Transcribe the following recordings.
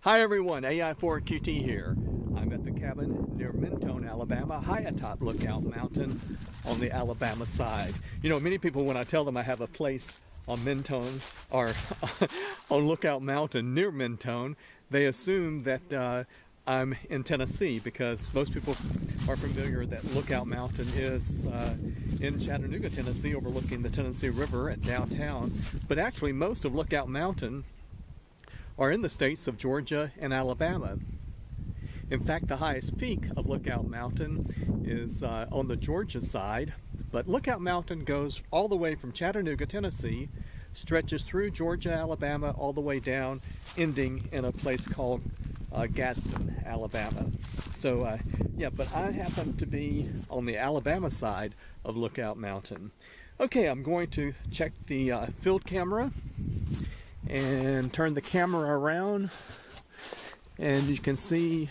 Hi everyone, AI4QT here. I'm at the cabin near Mentone, Alabama, high atop Lookout Mountain on the Alabama side. You know, many people, when I tell them I have a place on Mentone or on Lookout Mountain near Mentone, they assume that I'm in Tennessee, because most people are familiar that Lookout Mountain is in Chattanooga, Tennessee, overlooking the Tennessee River at downtown. But actually most of Lookout Mountain are in the states of Georgia and Alabama. In fact, the highest peak of Lookout Mountain is on the Georgia side, but Lookout Mountain goes all the way from Chattanooga, Tennessee, stretches through Georgia, Alabama, all the way down, ending in a place called Gadsden, Alabama. So yeah, but I happen to be on the Alabama side of Lookout Mountain. Okay, I'm going to check the field camera and turn the camera around, and you can see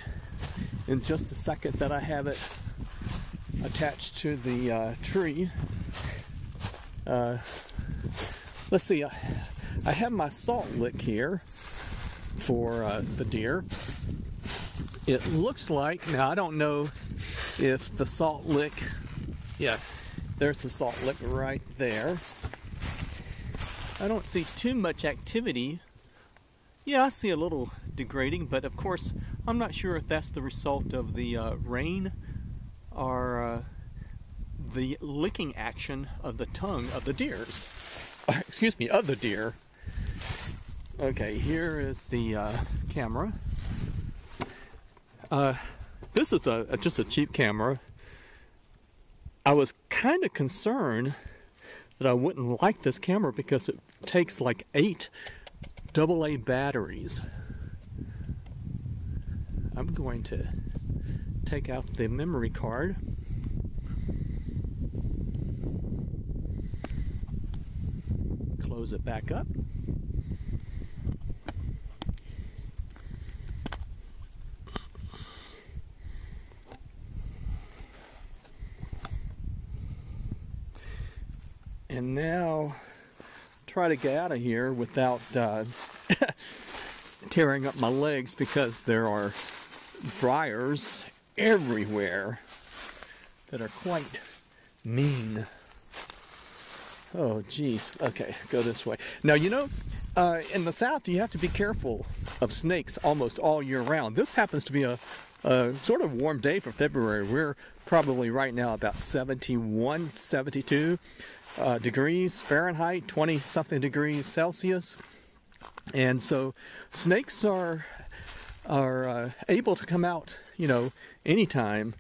in just a second that I have it attached to the tree. Let's see, I have my salt lick here for the deer. It looks like, now I don't know if the salt lick, yeah, there's the salt lick right there. I don't see too much activity. Yeah, I see a little degrading, but of course I'm not sure if that's the result of the rain or the licking action of the tongue of the deers. Excuse me, of the deer. Okay, here is the camera. This is just a cheap camera. I was kind of concerned that I wouldn't like this camera because it takes like 8 AA batteries. I'm going to take out the memory card. Close it back up. And now try to get out of here without tearing up my legs, because there are briars everywhere that are quite mean. Oh geez, okay, go this way. Now, you know, in the South you have to be careful of snakes almost all year round. This happens to be a sort of warm day for February. We're probably right now about 71, 72 degrees Fahrenheit, 20 something degrees Celsius. And so snakes are able to come out, you know, anytime,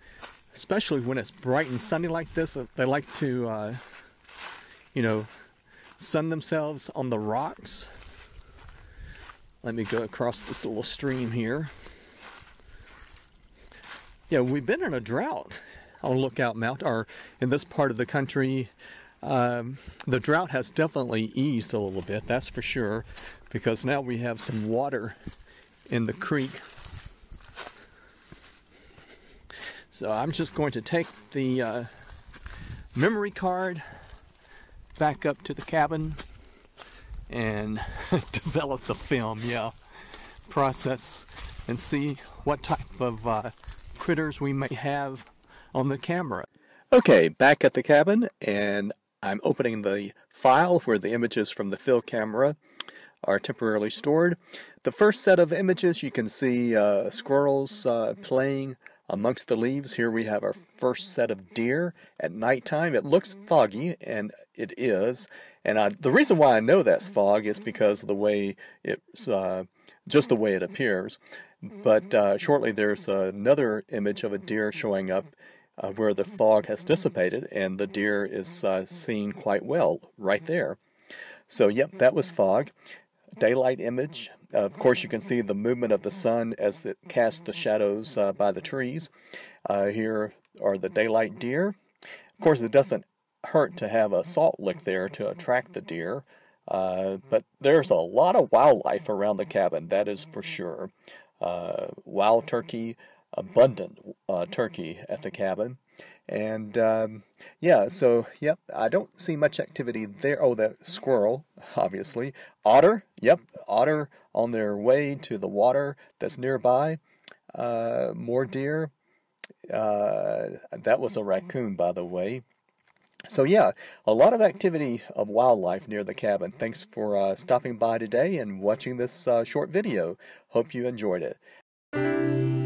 especially when it's bright and sunny like this. They like to, you know, sun themselves on the rocks. Let me go across this little stream here. Yeah, we've been in a drought on Lookout Mountain, or in this part of the country. The drought has definitely eased a little bit, that's for sure, because now we have some water in the creek. So I'm just going to take the memory card back up to the cabin and develop the film, yeah, process and see what type of critters we may have on the camera. Okay, back at the cabin, and I'm opening the file where the images from the field camera are temporarily stored. The first set of images, you can see squirrels playing amongst the leaves. Here we have our first set of deer at nighttime. It looks foggy, and it is. And the reason why I know that's fog is because of the way it's just the way it appears. But shortly there's another image of a deer showing up where the fog has dissipated, and the deer is seen quite well right there. So yep, that was fog. Daylight image. Of course you can see the movement of the sun as it casts the shadows by the trees. Here are the daylight deer. Of course it doesn't hurt to have a salt lick there to attract the deer, but there's a lot of wildlife around the cabin, that is for sure. Wild turkey, abundant turkey at the cabin. And yeah, so yep, I don't see much activity there. Oh, the squirrel, obviously. Otter, yep, otter on their way to the water that's nearby. More deer. That was a raccoon, by the way. So yeah, a lot of activity of wildlife near the cabin. Thanks for stopping by today and watching this short video. Hope you enjoyed it.